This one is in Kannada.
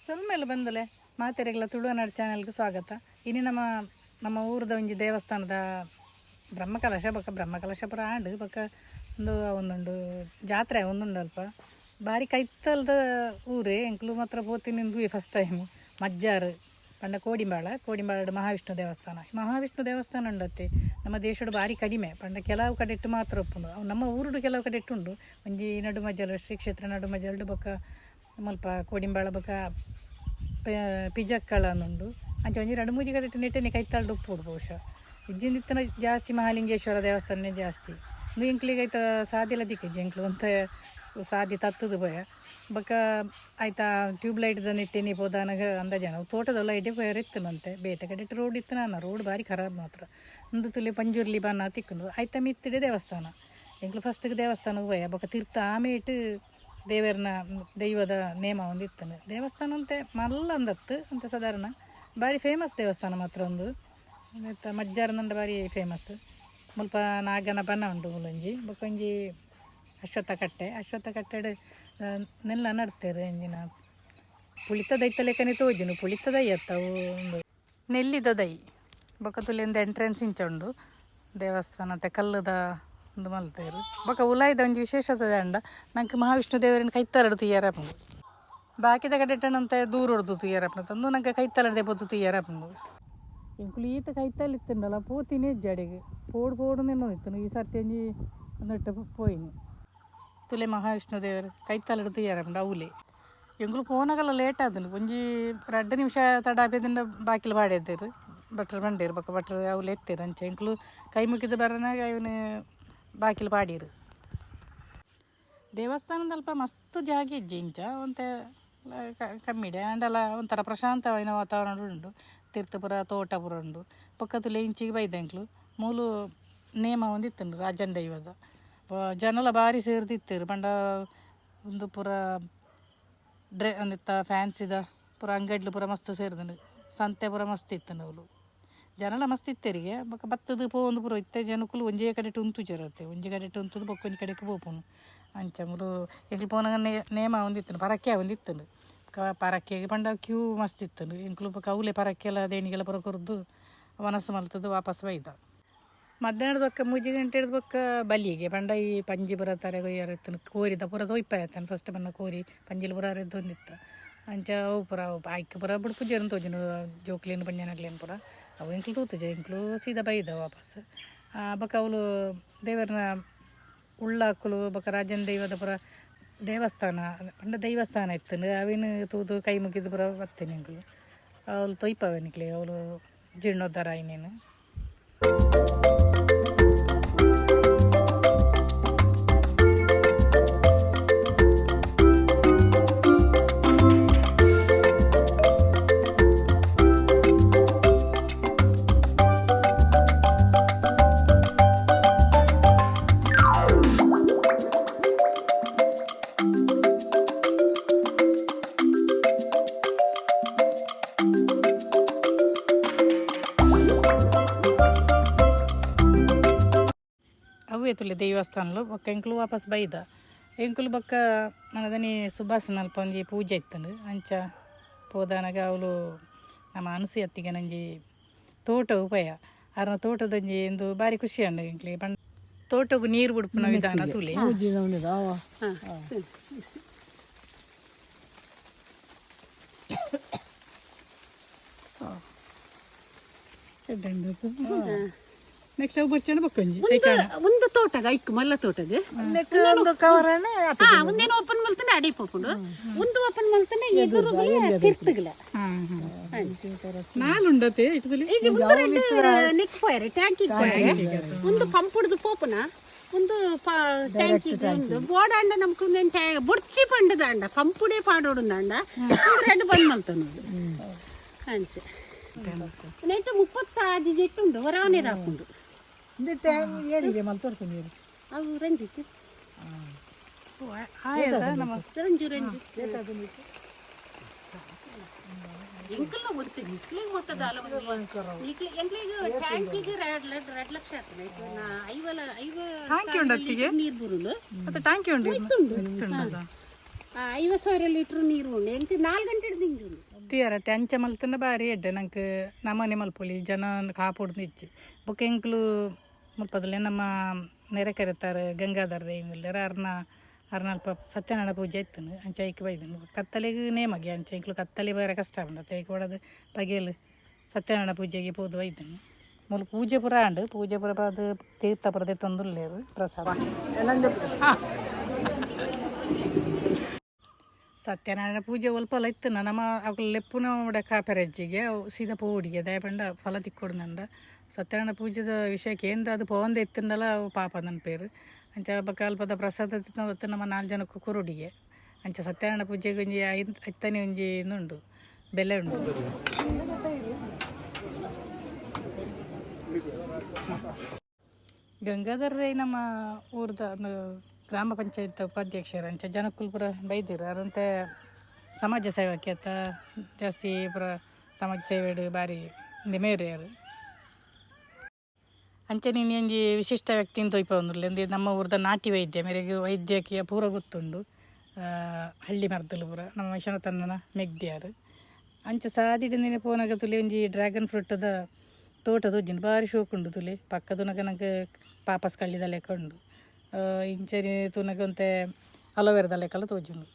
ಸೊಲ್ಮೇಲೆ ಬಂದಲೆ ಮಾತೆರೆಗಳ ತುಳುವನಾಡು ಚಾನೆಲ್ಗೆ ಸ್ವಾಗತ. ಇನ್ನು ನಮ್ಮ ಊರದ ಒಂಜಿ ದೇವಸ್ಥಾನದ ಬ್ರಹ್ಮಕಲಶ ಪುರ ಆಂಡು ಬೊಕ್ಕ ಒಂದುಂಡು ಜಾತ್ರೆ ಒಂದುಂಡು ಅಲ್ಪ ಬಾರಿ ಕೈತಲ್ದ ಊರೇ ಎಂಕ್ಲು ಮಾತ್ರ ಪೋತಿನಿಂದು ಫಸ್ಟ್ ಟೈಮ್ ಮಜ್ಜಾರು ಪಂಡ ಕೋಡಿಂಬಾಳ ಮಹಾವಿಷ್ಣು ದೇವಸ್ಥಾನ ಉಂಡತ್ತೆ. ನಮ್ಮ ದೇಶದ ಬಾರಿ ಕಡಿಮೆ ಪಂಡ ಕೆಲವು ಕಡೆಟ್ಟು ಮಾತ್ರ ಒಪ್ಪುಂಡು. ಅವು ನಮ್ಮ ಊರುಡು ಕೆಲವು ಕಡೆಟ್ಟು ಉಂಡು. ಒಂಜಿ ನಡುಮಜ್ಜಲು ಶ್ರೀ ಕ್ಷೇತ್ರ ನಡುಮಜ್ಜಲ್ಡು ಬೊಕ್ಕ ಮಲ್ಪ ಕೋಡಿಂಬಾಳ ಬೊಕ್ಕ ಪಿಜಕ್ಕಳ ಅನ್ನುಂಡು ಅಂಚೆ ಒಂಜಿ 2-3 ಕಡೆ ನೆಟ್ಟನೆ ಕೈತಾಳ್ದು ಉಪ್ಪುಡು ಬಹುಶಃ. ಇಜ್ಜಿಂದಿತ್ತನ ಜಾಸ್ತಿ ಮಹಾಲಿಂಗೇಶ್ವರ ದೇವಸ್ಥಾನನೇ ಜಾಸ್ತಿ. ಇಂಕ್ಲಿಗೆ ಆಯ್ತಾ ಸಾದಿಲ್ಲ ದಿಕ್ಕಿಜ್ಜಿ ಎಂಕ್ಲು ಅಂತ ಸಾದಿ ತತ್ತದು ಭಯ ಬೊಕ್ಕ ಆಯ್ತಾ ಟ್ಯೂಬ್ಲೈಟ್ದ ನೆಟ್ಟೆನಿ ಪೋದಾನಾಗ ಅಂದಾಜನ ತೋಟದ ಲೈಟೇ ಬೇರೆ ಇತ್ತನಂತೆ. ಬೇತೆ ಕಡೆ ರೋಡ್ ಇತ್ತು ನಾನು ರೋಡ್ ಭಾರಿ ಖರಾಬ್ ಮಾತ್ರ. ಒಂದು ತುಲೆ ಪಂಜುರ್ಲಿ ಬನ್ನ ತಿಕ್ಕಂಡು ಆಯ್ತಾ ಮಿತ್ತಿಡೆ ದೇವಸ್ಥಾನ ಎಂಕ್ಲು ಫಸ್ಟಿಗೆ ದೇವಸ್ಥಾನಕ್ಕೆ ಭಯ ಬೊಕ್ಕ ತೀರ್ಥ ಆಮೇಟು ದೇವರನ ದೈವದ ನೇಮ ಒಂದು ಇತ್ತನು ದೇವಸ್ಥಾನ ಅಂತೆ ಮಲ್ಲ ಅಂದತ್ತು ಅಂತ ಸಾಧಾರಣ ಭಾರಿ ಫೇಮಸ್ ದೇವಸ್ಥಾನ ಮಾತ್ರ ಒಂದು ಮಜ್ಜಾರನಂಡ ಭಾರಿ ಫೇಮಸ್. ಮುಲ್ಪ ನಾಗನ ಬನ್ನ ಉಂಡು ಮೂಲೊಂಜಿ ಬೊಕೊಂಜಿ ಅಶ್ವತ್ಥ ಕಟ್ಟೆಡು ನೆಲ್ಲ ನಡ್ತೇರು ಎಂಜಿನ ಪುಳಿತ ದೈತ ಲೆಕ್ಕನೆ ತೋಜುನು ಪುಳಿತ ದೈ ಅತ್ತವು ಒಂದು ನೆಲ್ಲಿದ ದೈ ಬೊಕ್ಕ ತುಲಿಂದ ಎಂಟ್ರೆನ್ಸ್ ಇಂಚ ಉಂಡು ದೇವಸ್ಥಾನತೆ ಕಲ್ಲದ ಒಂದು ಮಲ್ತೇರು ಬೊಕ್ಕ ಉಲಾಯ್ದ ಒಂಜಿ ವಿಶೇಷತೆ ಅಂಡ ನಂಗೆ ಮಹಾವಿಷ್ಣು ದೇವರಿನ ಕೈತಲಡು ತುಯ್ಯಾರಪ್ಪು ಬಾಕಿದ ಕಡೆಟ್ಟನಂತ ದೂರ ಹೊಡೆದು ತುಯ್ಯಾರಪ್ಪನ ತಂದು ನಂಗೆ ಕೈತಲಡೆ ಬೊದ್ದು ತುಯ್ಯಾರಪ್ಪು ಎಂಕುಲು ಈತ ಕೈತಲಿತ್ತುಂಡಲ್ಲ ಪೋತಿನಿ ಅಜ್ಜಾಡಿಗೆ ಪೋಡು ನೆನ್ನೋ ಇತ್ತನು ಈ ಸರ್ತಿ ಒಂಜಿ ಒಂದೊಟ್ಟು ಪೋಯಿನಿ ತುಲೆ ಮಹಾವಿಷ್ಣು ದೇವರು ಕೈತಲಡು ತುಯ್ಯಾರಪ್ಪು ಅವಲೆ ಎಂಕುಲು ಪೋನಾಗಲ್ಲ ಲೇಟ್ ಆದನು ಒಂಜಿ 2 ನಿಮಿಷ ತಡ ಆಪೇದಿಂದ ಬಾಕಿಲು ಬಾಡೇದೇರು ಭಟ್ರು ಬಂಡೇರು ಬೊಕ್ಕ ಭಟ್ರು ಅವಳು ಎತ್ತೇರು ಅಂಚೆ ಎಂಕುಲು ಕೈ ಮುಗಿದ ಬರನಾಗ ಇವನು ಬಾಕಿಲು ಪಾಡೀರು. ದೇವಸ್ಥಾನದಲ್ಪ ಮಸ್ತ್ ಜಾಗ ಇಜ್ಜಿ ಇಂಚ ಒಂತೆ ಕಮ್ಮಿಡೆ ಆಂಡಲ ಒಂಥರ ಪ್ರಶಾಂತವಾದ ವಾತಾವರಣ ಉಂಡು. ತೀರ್ಥಪುರ ತೋಟಪುರ ಉಂಡು ಪಕ್ಕ ತುಲೆ ಇಂಚಿಗೆ ಬೈದಂಕ್ಲು ಮೂಲು ನೇಮ ಒಂದಿತ್ತುಂಡು ರಾಜನ್ ದೈವದ ಜನಲ ಭಾರಿ ಸೇರ್ದಿತ್ತೇರು ಪಂಡ ಒಂದು ಪುರ ಒಂದಿತ್ತ ಫ್ಯಾನ್ಸಿದ ಪುರ ಅಂಗಡ್ಲು ಪುರ ಮಸ್ತ್ ಸೇರಿದಂಡು ಸಂತೆ ಪುರ ಮಸ್ತ್ ಇತ್ತಂಡು ಅವಳು ಜನಲ ಮಸ್ತ್ ಇತ್ತೇರಿಗೆ ಬೊಕ್ಕ ಬತ್ತದು ಪೋಂದು ಪುರ ಇತ್ತೆ ಜನಕ್ಕೂ ಒಂಜೇ ಕಡೆ ಉಂತು ಜರತ್ತೆ ಒಂಜಿ ಕಡೆ ಉಂತದು ಬೊಕ್ಕ ಒಂಜಿ ಕಡೆಗೆ ಪೋಪುನು ಅಂಚ ಮುರು ಎಂಕ್ಲು ಪೋನಾಗ ನೇಮ ಒಂದಿತ್ತನು ಪರಕೆ ಒಂದಿತ್ತನು ಪರಕೆಗೆ ಪಂಡ ಕ್ಯೂ ಮಸ್ತ್ ಇತ್ತನು ಎಂಕ್ಲು ಬೊಕ್ಕ ಅವಲೆ ಪರಕೆ ಎಲ್ಲ ದೇಣಿಗೆಲ್ಲ ಪುರ ಕೊರ್ದು ಮನಸ್ಸು ಮಲ್ತದ್ದು ವಾಪಸ್ ಬೈದ. ಮಧ್ಯಾಹ್ನದ ಬೊಕ್ಕ 3 ಗಂಟೆ ಹಿಡಿದು ಬೊಕ್ಕ ಬಲಿಗೆ ಪಂಡ ಈ ಪಂಜಿ ಪುರ ತಾರೆ ಕೊಯ್ಯಾರತ್ತನು ಕೋರಿದ ಪುರ ತೊಯ್ಪಾಯತ್ತನು ಫಸ್ಟ್ ಬನ್ನ ಕೋರಿ ಪಂಜಿಲು ಪುರ ಎದ್ದೊಂದಿತ್ತು ಅಂಚ ಅವು ಪುರ ಆಯ್ಕೆ ಪುರ ಬಿಡು ಪೂಜೆರನ್ನು ತೋಜಿನು ಜೋಕ್ಲೇನು ಪಂಜನಗ್ಲೇನು ಪುರ ಅವು ಎಂಕ್ಲು ತೂತುಜೆ ಎಂಕ್ಲು ಸೀದಾ ಬೈದ ವಾಪಸ್ ಬೊಕ್ಕ ಅವಳು ದೇವರನ್ನ ಉಳ್ಳಾಕಲು ಬೊಕ್ಕ ರಾಜನ ದೈವದ ಪುರ ದೇವಸ್ಥಾನ ಪಂಡ ದೈವಸ್ಥಾನ ಇತ್ತಂಡು ಅವಿನ ತೂದು ಕೈ ಮುಗಿದು ಪುರ ಬರ್ತೇನೆ ಎಂಕ್ಲು ಅವಳು ತೊಯ್ಪವನಿಕ್ಲೆ ಅವಳು ಜೀರ್ಣೋದ್ಧಾರ ಆಯ್ನೇನು. ಅವೇ ತುಲೆ ದೇವಸ್ಥಾನಲು ಬೊಕ್ಕ ಎಂಕ್ಲು ವಾಪಸ್ ಬೈದ ಎಂಕ್ಲು ಬೊಕ್ಕ ಮನದನಿ ಸುಭಾಸನ ಅಲ್ಪ ಒಂಜಿ ಪೂಜೆ ಇತ್ತಂಡು ಅಂಚ ಪೋದಾನಾಗ ಅವಳು ನಮ್ಮ ಅನಸೂಯತ್ತಿಗೆ ನಂಜಿ ತೋಟ ಉಪಯ ಅರ್ನ ತೋಟದೊಂಜಿ ಎಂದು ಬಾರಿ ಖುಷಿ ಅಂಡು ಎಂಕ್ಲಿಗೆ ಪಂಡ ತೋಟಗೂ ನೀರು ಬಿಡ್ಪುನ ವಿಧಾನ ತುಲೆ ನೆಕ್ಸ್ಟ್ ಅವು ಬರ್ಚಣ ಬಕ್ಕೊಂಜಿ ಒಂದು ತೋಟಗ ಐಕ್ ಮಲ್ಲ ತೋಟಗ ಒಂದು ಕವರನೆ ಒಂದೇನು ಓಪನ್ ಮಲ್ತನೆ ಅಡಿ ಪೋಪುಂಡು ಒಂದು ಓಪನ್ ಮಲ್ತನೆ ಎದುರು ತಿರ್ತಗಲ ನಾಲುಂಡತೆ ಇಟದಲ್ಲಿ ಈಗ ನೆಕ್ ಪೋಯರೆ ಟ್ಯಾಂಕಿ ಒಂದು ಪಂಪುಡ್ದು ಪೋಪುನ ಒಂದು ಟ್ಯಾಂಕಿ ಒಂದು ಬೋಡಾಂಡ ನಮ್ಕು ಬೊಡ್ಚಿ ಪಂಡದಾಂಡ ಪಂಪುಡೆ ಪಾಡೋಡುಂದಾಂಡ 2 ಬಂದ್ ಮಲ್ತನೋಡು ಅಂಚೆ ನೆಟ್ಟು 30 ಜೆಟ್ಟು ಉಂಡು ಹೊರವನೇ ಹಾಕೊಂಡು ಅವು ರಂಜಿತ್ತು ರಂಜು ಎಂಕಲ್ಲ ಗೊತ್ತಿಲ್ಲ ಇಕ್ಲಿಗೆ ಗೊತ್ತದಲ್ಲ ಎಂಕ್ಲಿಗೆ ಟ್ಯಾಂಕಿಗೆ 2 ಲಕ್ಷ ಆಗ್ತದೆ ಐವ ಟ್ಯಾಂಕಿ ಉಂಡು ಅತ್ತಿಗೆ ನೀರು ಬರುಲು ಮತ್ತೆ ಟ್ಯಾಂಕಿ ಉಂಡು 50,000 ಲೀಟ್ರ್ ನೀರು ಉಂಡು ಎಂತ 4 ಗಂಟೆ ದಿಂಜು ತೀರತ್ತೆ ಅಂಚ ಮಲ್ತನ ಬಾರಿ ಎಡ್ಡೆ ನಂಗೆ ನಮ್ಮನೆ ಮಲ್ಪೊಲಿ ಜನ ಕಾಪುಡ್ದು ಇಚ್ಚಿ ಬೊಕ್ಕ ಎಂಕ್ಲು ಮುಲ್ಪದಲ್ಲೇ ನಮ್ಮ ನೆರೆ ಕರೆತಾರೆ ಗಂಗಾಧರ ಇಂಗ್ಲರ ಅರ್ನಲ್ಪ ಸತ್ಯನಾರಾಯಣ ಪೂಜೆ ಇತ್ತನು ಅಂಚ ಐಕ್ ಬೈದನು ಕತ್ತಲೆಗೆ ನೇಮಗೆ ಅಂಚ ಎಂಕ್ಲು ಕತ್ತಲೆ ಬೇರೆ ಕಷ್ಟ ಉಂಡತ್ತೆ ಐಕ್ ಹೊಡೋದು ಬಗೆಯಲ್ಲಿ ಸತ್ಯನಾರಾಯಣ ಪೂಜೆಗೆ ಪೋದು ಒಯ್ದನು ಮೂಲ ಪೂಜೆ ಪುರ ಅಂಡು ಪೂಜೆ ಪುರ ಅದು ತೀರ್ಥ ಪುರದೆ ತೊಂದುಲ್ಲೇರು ಪ್ರಸಾದ ಹಾಂ ಸತ್ಯನಾರಾಯಣ ಪೂಜೆ ಒಲ್ಪಲ್ಲ ಇತ್ತು ನಮ್ಮ ಅವ್ಳು ಲೆಪ್ಪುನ ಉಡ ಕಾಪೆರಜ್ಜಿಗೆ ಸೀದಾ ಪೋಡಿಗೆ ದಯಪಂಡ ಫಲ ತಿಕ್ಕೊಡ್ನಂಡ ಸತ್ಯನಾರಾಯಣ ಪೂಜೆದ ವಿಷಯಕ್ಕೆ ಏನು ಅದು ಪೋಂದೆ ಇತ್ತಂದಲ್ಲ ಅವು ಪಾಪ ನನ್ನ ಪೇರು ಅಂಚ ಬಕ್ಕ ಅಲ್ಪದ ಪ್ರಸಾದ ಹೊತ್ತು ನಮ್ಮ 4 ಜನಕ್ಕೂ ಕುರುಡಿಗೆ ಅಂಚ ಸತ್ಯನಾರಾಯಣ ಪೂಜೆಗೆ ಒಂಜಿ ಐತನೇ ಒಂಜಿ ಉಂಡು ಬೆಲೆ ಉಂಡು ಗಂಗಾಧರ ರೈ ನಮ್ಮ ಊರ್ದ ಗ್ರಾಮ ಪಂಚಾಯತ್ ಉಪಾಧ್ಯಕ್ಷರು ಅಂಚ ಜನಕ್ಕೂ ಪುರ ಬೈದಿರು ಅದಂತೆ ಸಮಾಜ ಸೇವಕ್ಕೆ ಅಂತ ಜಾಸ್ತಿ ಪುರ ಸಮಾಜ ಸೇವೆಡು ಬಾರಿ ಮೇರೆಯರು ಅಂಚೆ ನೀನು ಒಂಜಿ ವಿಶಿಷ್ಟ ವ್ಯಕ್ತಿ ಅಂತ ತೊಯ್ಪ ಬಂದಿರಲಿ ಅಂದರೆ ನಮ್ಮ ಊರ್ದ ನಾಟಿ ವೈದ್ಯ ಮೇರೆಗೆ ವೈದ್ಯಕೀಯ ಪೂರ ಗೊತ್ತುಂಡು ಹಳ್ಳಿ ಮರದಲು ಪೂರ ನಮ್ಮ ವಿಶ್ವನಾಥನ ಮೆಗ್ದಿಯಾರು ಅಂಚೆ ಸಾದಿಡಿನ ಪೋನಾಗ ತುಲಿ ಒಂಜಿ ಡ್ರ್ಯಾಗನ್ ಫ್ರೂಟದ ತೋಟ ತೋಜಿಂಡು ಭಾರಿ ಶೋಕುಂಡು ತುಲಿ ಪಕ್ಕದನಗ ನಂಗೆ ಪಾಪಸ್ ಕಳ್ಳಿದ ಲೆಕ್ಕ ಉಂಡು ಇಂಚರಿ ತುನಗಂತೆ ಅಲೋವೆರದ ಲೆಕ್ಕಲ್ಲ ತೋಜುಂಡು